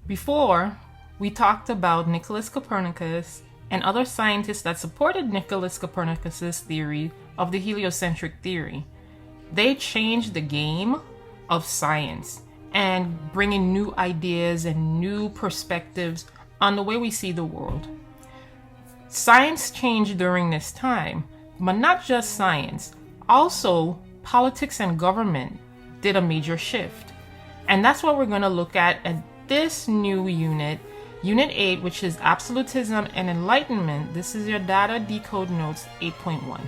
Before, we talked about Nicholas Copernicus and other scientists that supported Nicholas Copernicus's theory of the heliocentric theory. They changed the game of science and bringing new ideas and new perspectives on the way we see the world. Science changed during this time, but not just science. Also, politics and government did a major shift. And that's what we're going to look at this new unit, Unit 8, which is Absolutism and Enlightenment. This is your Data Decode Notes 8.1.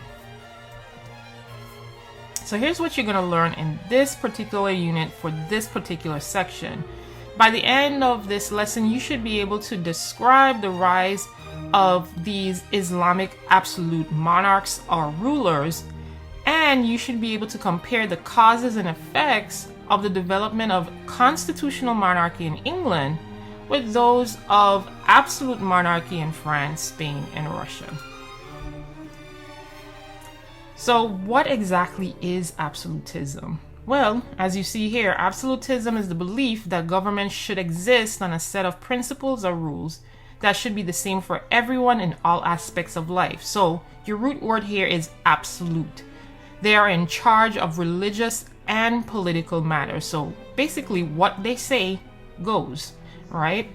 So here's what you're going to learn in this particular unit for this particular section. By the end of this lesson, you should be able to describe the rise of these Islamic absolute monarchs or rulers, and you should be able to compare the causes and effects of the development of constitutional monarchy in England with those of absolute monarchy in France, Spain, and Russia. So what exactly is absolutism? Well, as you see here, absolutism is the belief that government should exist on a set of principles or rules that should be the same for everyone in all aspects of life. So your root word here is absolute. They are in charge of religious and political matters. So basically what they say goes, right?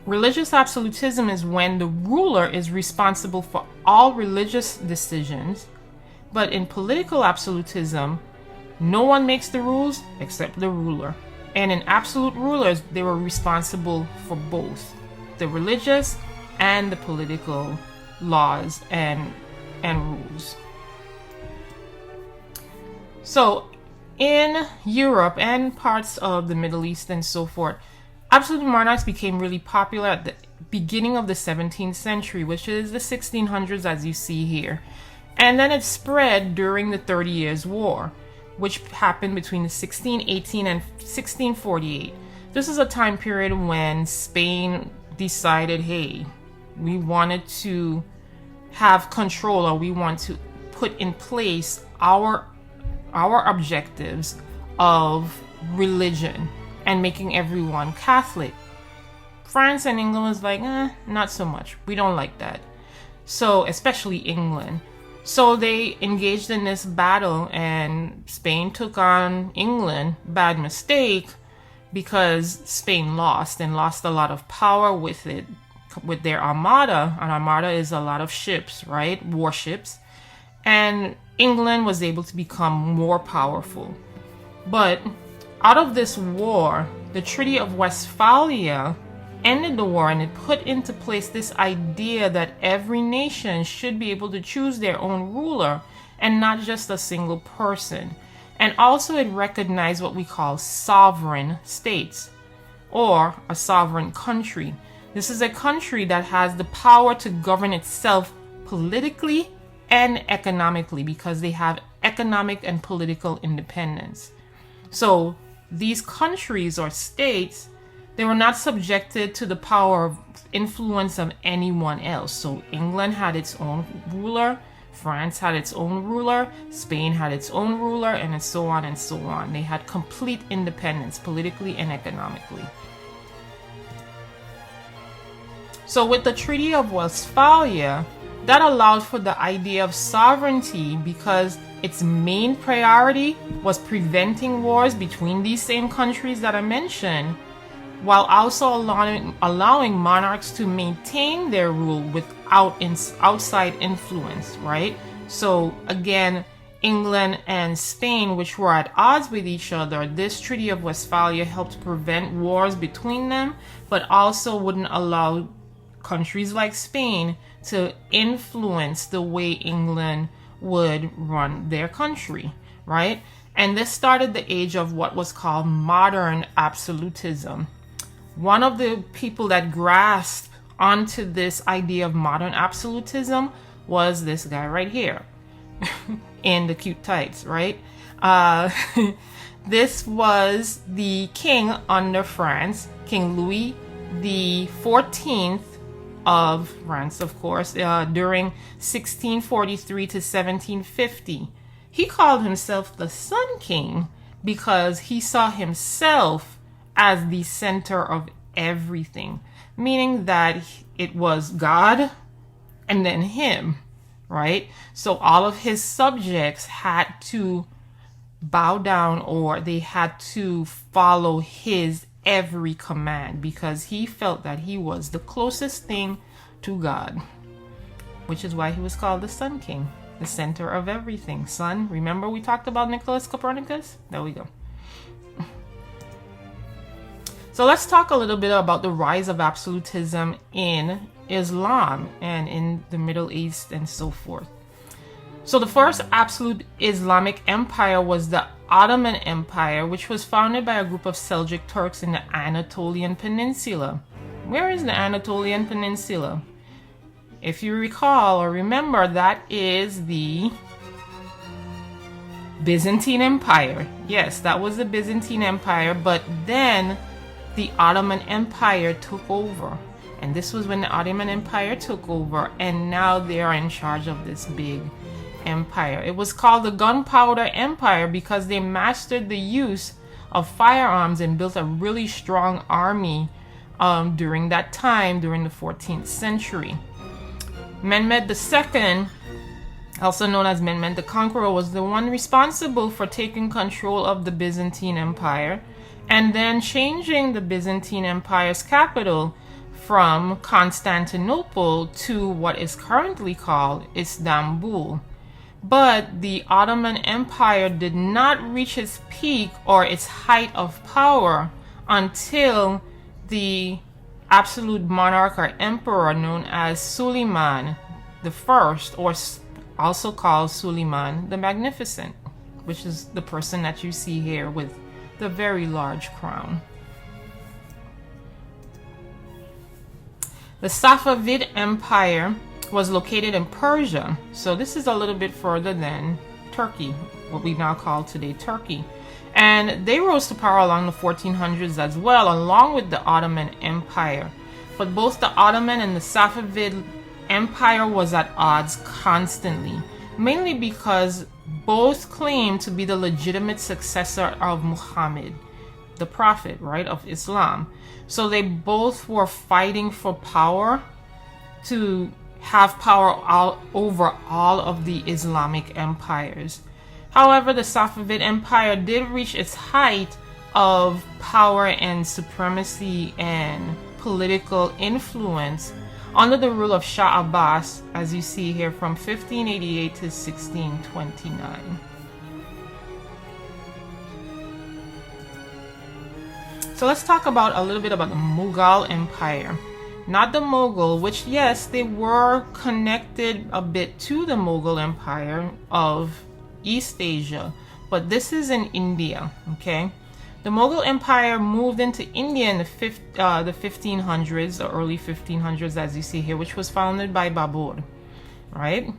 Religious absolutism is when the ruler is responsible for all religious decisions, but in political absolutism, no one makes the rules except the ruler. And in absolute rulers, they were responsible for both the religious and the political laws and rules. So in Europe and parts of the Middle East and so forth, absolute monarchs became really popular at the beginning of the 17th century, which is the 1600s as you see here. And then it spread during the 30 Years' War, which happened between the 1618 and 1648. This is a time period when Spain decided, hey, we wanted to have control, or we want to put in place our objectives of religion and making everyone Catholic. France and England was like, not so much. We don't like that. So, especially England. So they engaged in this battle and Spain took on England. Bad mistake, because Spain lost and lost a lot of power with it, with their armada. An armada is a lot of ships, right? Warships. And England was able to become more powerful. But out of this war, the Treaty of Westphalia ended the war, and it put into place this idea that every nation should be able to choose their own ruler and not just a single person. And also it recognized what we call sovereign states, or a sovereign country. This is a country that has the power to govern itself politically and economically, because they have economic and political independence. So these countries or states, they were not subjected to the power of influence of anyone else. So England had its own ruler, France had its own ruler, Spain had its own ruler, and so on and so on. They had complete independence politically and economically. So with the Treaty of Westphalia, that allowed for the idea of sovereignty, because its main priority was preventing wars between these same countries that I mentioned, while also allowing monarchs to maintain their rule without outside influence, right? So again, England and Spain, which were at odds with each other, this Treaty of Westphalia helped prevent wars between them, but also wouldn't allow countries like Spain to influence the way England would run their country, right? And this started the age of what was called modern absolutism. One of the people that grasped onto this idea of modern absolutism was this guy right here in the cute tights, right? This was the king under France, King Louis the 14th of France, of course, during 1643 to 1750. He called himself the Sun King because he saw himself as the center of everything, meaning that it was God and then him, right? So all of his subjects had to bow down, or they had to follow his every command, because he felt that he was the closest thing to God, which is why he was called the Sun King, the center of everything. Sun, remember we talked about Nicholas Copernicus? There we go. So let's talk a little bit about the rise of absolutism in Islam and in the Middle East and so forth. So the first absolute Islamic empire was the Ottoman Empire, which was founded by a group of Seljuk Turks in the Anatolian Peninsula. Where is the Anatolian Peninsula? If you recall or remember, that is the Byzantine Empire. Yes, that was the Byzantine Empire, but then the Ottoman Empire took over. And this was when the Ottoman Empire took over, and now they are in charge of this big empire. It was called the Gunpowder Empire because they mastered the use of firearms and built a really strong army during that time, during the 14th century. Mehmed II, also known as Mehmed the Conqueror, was the one responsible for taking control of the Byzantine Empire and then changing the Byzantine Empire's capital from Constantinople to what is currently called Istanbul. But the Ottoman Empire did not reach its peak or its height of power until the absolute monarch or emperor known as Suleiman the First, or also called Suleiman the Magnificent, which is the person that you see here with the very large crown. The Safavid Empire was located in Persia, so this is a little bit further than Turkey, what we now call today Turkey. And they rose to power along the 1400s as well, along with the Ottoman Empire. But both the Ottoman and the Safavid Empire was at odds constantly, mainly because both claimed to be the legitimate successor of Muhammad, the prophet, right, of Islam. So they both were fighting for power, to have power over all of the Islamic empires. However, the Safavid Empire did reach its height of power and supremacy and political influence under the rule of Shah Abbas, as you see here, from 1588 to 1629. So let's talk about a little bit about the Mughal Empire. Not the Mughal, which, yes, they were connected a bit to the Mughal Empire of East Asia, but this is in India, okay? The Mughal Empire moved into India in the 1500s, or early 1500s, as you see here, which was founded by Babur, right?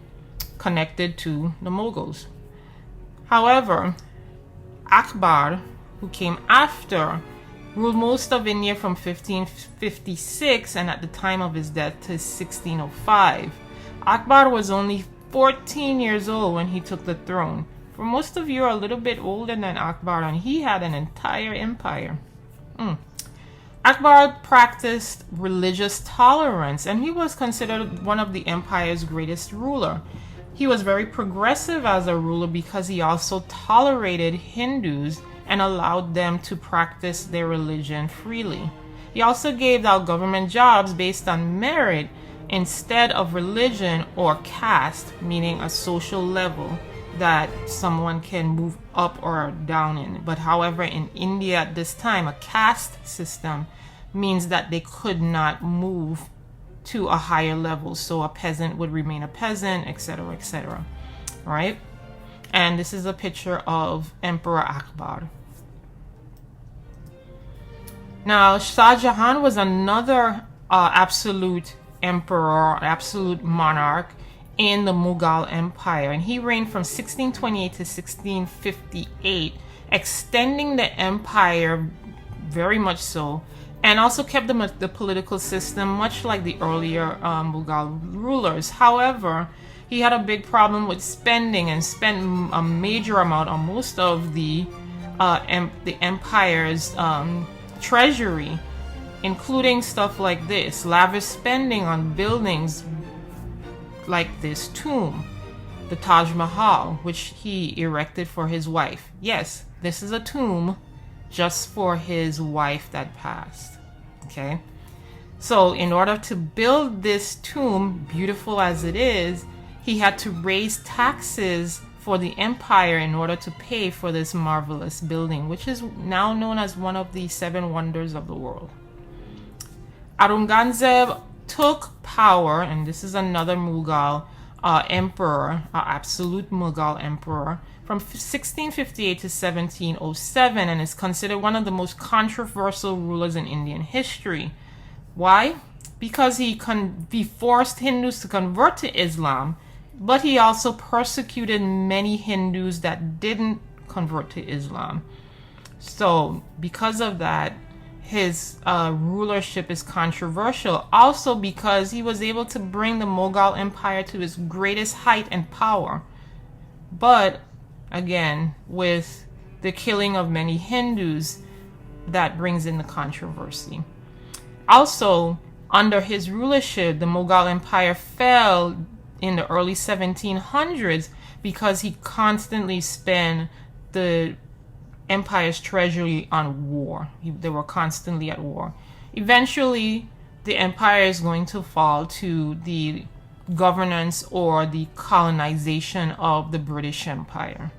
Connected to the Mughals. However, Akbar, who came after, ruled most of India from 1556 and at the time of his death to 1605. Akbar was only 14 years old when he took the throne. For most of you are a little bit older than Akbar, and he had an entire empire. Akbar practiced religious tolerance, and he was considered one of the empire's greatest ruler. He was very progressive as a ruler because he also tolerated Hindus and allowed them to practice their religion freely. He also gave out government jobs based on merit instead of religion or caste, meaning a social level that someone can move up or down in. But however, in India at this time, a caste system means that they could not move to a higher level. So a peasant would remain a peasant, etc., etc. Right? And this is a picture of Emperor Akbar. Now, Shah Jahan was another absolute emperor, absolute monarch in the Mughal Empire, and he reigned from 1628 to 1658, extending the empire very much so, and also kept the political system much like the earlier Mughal rulers. However, he had a big problem with spending and spent a major amount on most of the empire's treasury, including stuff like this, lavish spending on buildings like this tomb, the Taj Mahal, which he erected for his wife. Yes, this is a tomb just for his wife that passed. Okay? So in order to build this tomb, beautiful as it is, he had to raise taxes for the empire in order to pay for this marvelous building, which is now known as one of the 7 wonders of the world. Aurangzeb took power, and this is another Mughal emperor, absolute Mughal emperor, from 1658 to 1707, and is considered one of the most controversial rulers in Indian history. Why? Because he forced Hindus to convert to Islam, but he also persecuted many Hindus that didn't convert to Islam. So because of that, his rulership is controversial. Also because he was able to bring the Mughal Empire to its greatest height and power. But again, with the killing of many Hindus, that brings in the controversy. Also, under his rulership, the Mughal Empire fell in the early 1700s because he constantly spent the empire's treasury on war. They were constantly at war. Eventually, the empire is going to fall to the governance or the colonization of the British Empire.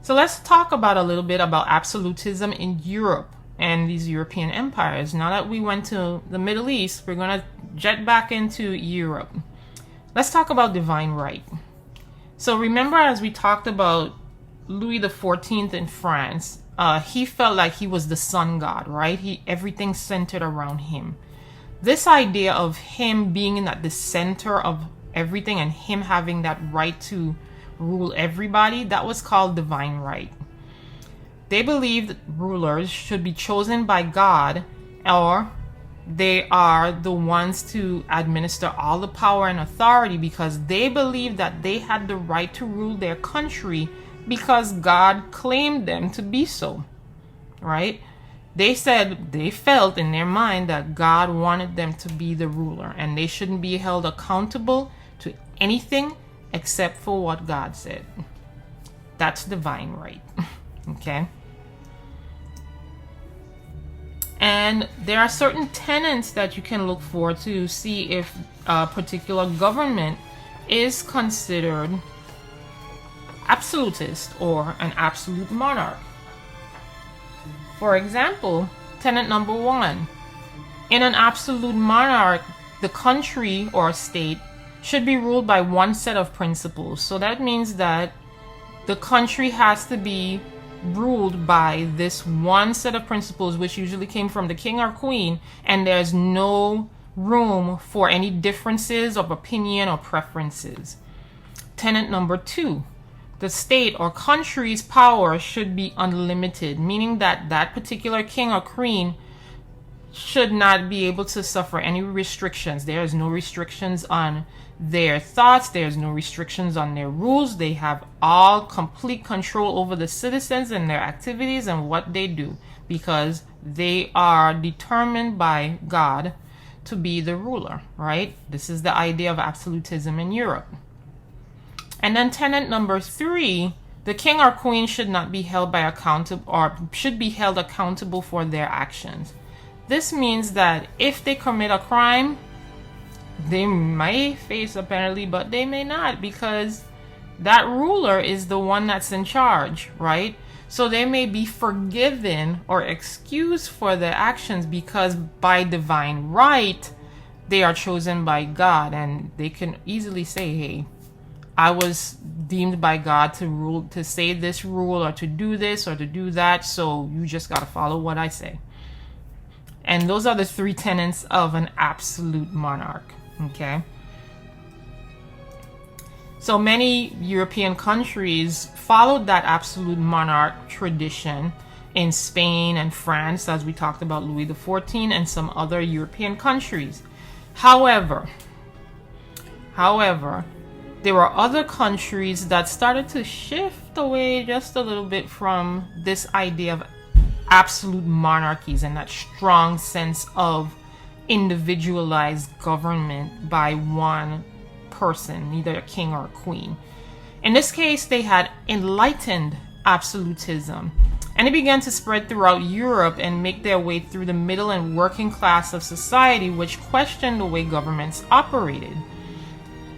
So let's talk about a little bit about absolutism in Europe and these European empires. Now that we went to the Middle East, we're going to jet back into Europe. Let's talk about divine right. So remember, as we talked about Louis XIV in France, he felt like he was the sun god, right? Everything centered around him. This idea of him being at the center of everything and him having that right to rule everybody, that was called divine right. They believed rulers should be chosen by God, or they are the ones to administer all the power and authority because they believed that they had the right to rule their country because God claimed them to be so, right? They said they felt in their mind that God wanted them to be the ruler and they shouldn't be held accountable to anything except for what God said. That's divine right, okay? And there are certain tenets that you can look for to see if a particular government is considered absolutist or an absolute monarch. For example, tenet number 1. In an absolute monarch, the country or state should be ruled by one set of principles. So that means that the country has to be ruled by this one set of principles, which usually came from the king or queen, and there's no room for any differences of opinion or preferences. Tenet number 2, the state or country's power should be unlimited, meaning that that particular king or queen should not be able to suffer any restrictions. There is no restrictions on their thoughts. There's no restrictions on their rules. They have all complete control over the citizens and their activities and what they do because they are determined by God to be the ruler, right? This is the idea of absolutism in Europe. And then tenet number 3, the king or queen should not be held by accountable or should be held accountable for their actions. This means that if they commit a crime, they may face a penalty, but they may not because that ruler is the one that's in charge, right? So they may be forgiven or excused for their actions because by divine right, they are chosen by God and they can easily say, hey, I was deemed by God to rule, to say this rule or to do this or to do that, so you just got to follow what I say. And those are the 3 tenets of an absolute monarch, okay? So many European countries followed that absolute monarch tradition in Spain and France, as we talked about Louis XIV and some other European countries. However, there were other countries that started to shift shift away just a little bit from this idea of absolute monarchies and that strong sense of individualized government by one person, either a king or a queen. In this case, they had enlightened absolutism, and it began to spread throughout Europe and make their way through the middle and working class of society, which questioned the way governments operated.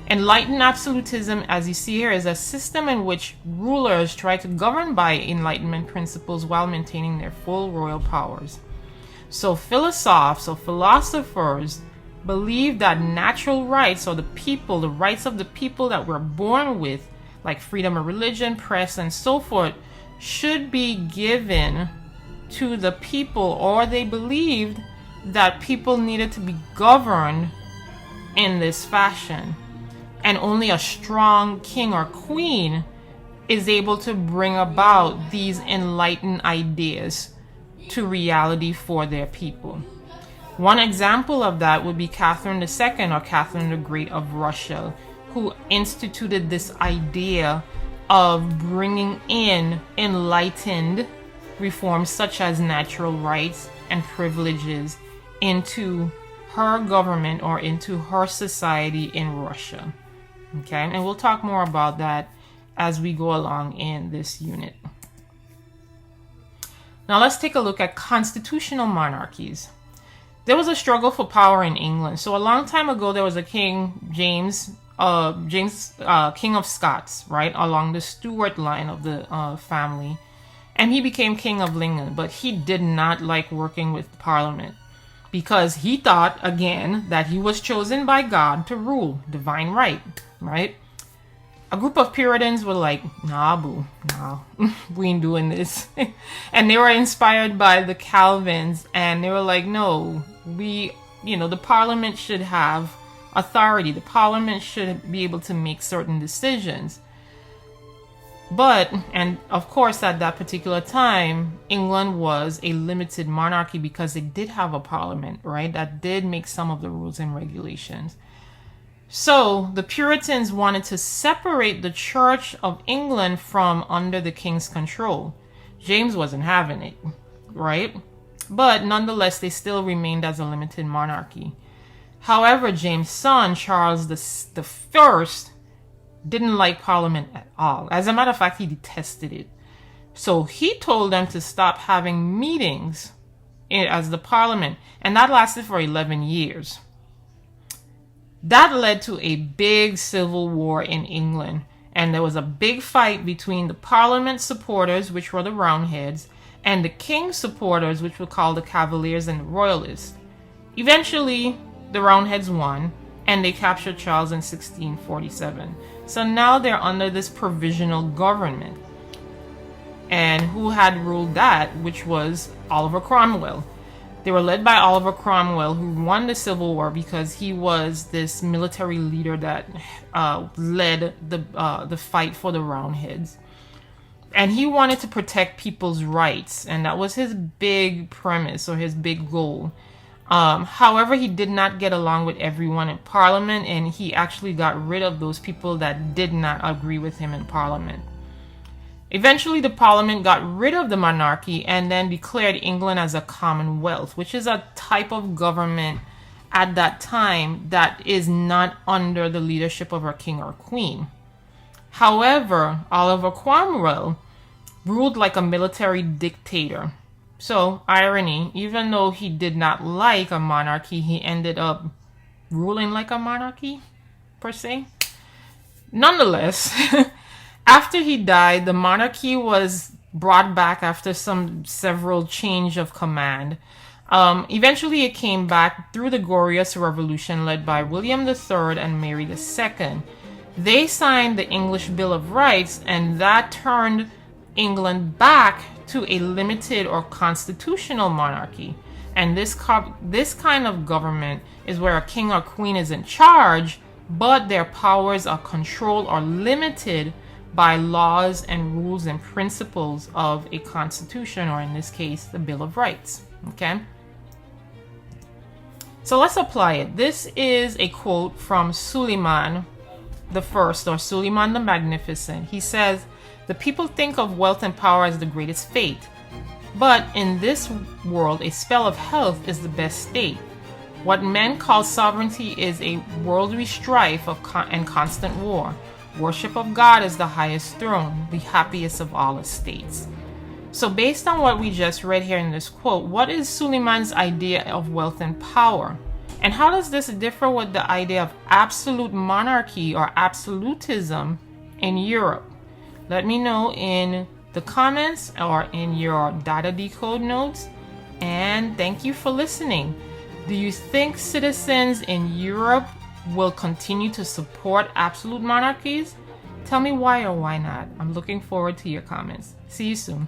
Enlightened absolutism, as you see here, is a system in which rulers try to govern by Enlightenment principles while maintaining their full royal powers. So philosophers believe that natural rights, or the rights of the people that we're born with, like freedom of religion, press, and so forth, should be given to the people, or they believed that people needed to be governed in this fashion. And only a strong king or queen is able to bring about these enlightened ideas to reality for their people. One example of that would be Catherine II, or Catherine the Great of Russia, who instituted this idea of bringing in enlightened reforms such as natural rights and privileges into her government or into her society in Russia. Okay, and we'll talk more about that as we go along in this unit. Now let's take a look at constitutional monarchies. There was a struggle for power in England. So a long time ago, there was a king, James, King of Scots, right, along the Stuart line of the family. And he became King of England, but he did not like working with Parliament because he thought, again, that he was chosen by God to rule, divine right, right? A group of Puritans were like, nah, boo, nah, we ain't doing this. And they were inspired by the Calvins, and they were like, no, the Parliament should have authority. The Parliament should be able to make certain decisions. But, and of course at that particular time, England was a limited monarchy because it did have a parliament, right? That did make some of the rules and regulations. So the Puritans wanted to separate the Church of England from under the king's control. James wasn't having it, right? But nonetheless, they still remained as a limited monarchy. However, James' son, Charles the First, didn't like Parliament at all. As a matter of fact, he detested it. So he told them to stop having meetings as the Parliament, and that lasted for 11 years. That led to a big civil war in England, and there was a big fight between the Parliament supporters, which were the Roundheads, and the King's supporters, which were called the Cavaliers and the Royalists. Eventually, the Roundheads won, and they captured Charles in 1647. So now they're under this provisional government. And who had ruled that, which was Oliver Cromwell. They were led by Oliver Cromwell, who won the Civil War because he was this military leader that led the fight for the Roundheads. And he wanted to protect people's rights, and that was his big premise or his big goal. However, he did not get along with everyone in Parliament, and he actually got rid of those people that did not agree with him in Parliament. Eventually, the Parliament got rid of the monarchy and then declared England as a commonwealth, which is a type of government at that time that is not under the leadership of a king or queen. However, Oliver Cromwell ruled like a military dictator. So, irony, even though he did not like a monarchy, he ended up ruling like a monarchy, per se. Nonetheless, after he died, the monarchy was brought back after several change of command. Eventually, it came back through the Glorious Revolution led by William III and Mary II. They signed the English Bill of Rights, and that turned England back to a limited or constitutional monarchy. And this kind of government is where a king or queen is in charge, but their powers are controlled or limited by laws and rules and principles of a constitution, or in this case, the Bill of Rights. Okay? So let's apply it. This is a quote from Suleiman the First, or Suleiman the Magnificent. He says, The people think of wealth and power as the greatest fate. But in this world, a spell of health is the best state. What men call sovereignty is a worldly strife and constant war. Worship of God is the highest throne, the happiest of all estates. So based on what we just read here in this quote, what is Suleiman's idea of wealth and power? And how does this differ with the idea of absolute monarchy or absolutism in Europe? Let me know in the comments or in your data decode notes. And thank you for listening. Do you think citizens in Europe will continue to support absolute monarchies? Tell me why or why not. I'm looking forward to your comments. See you soon.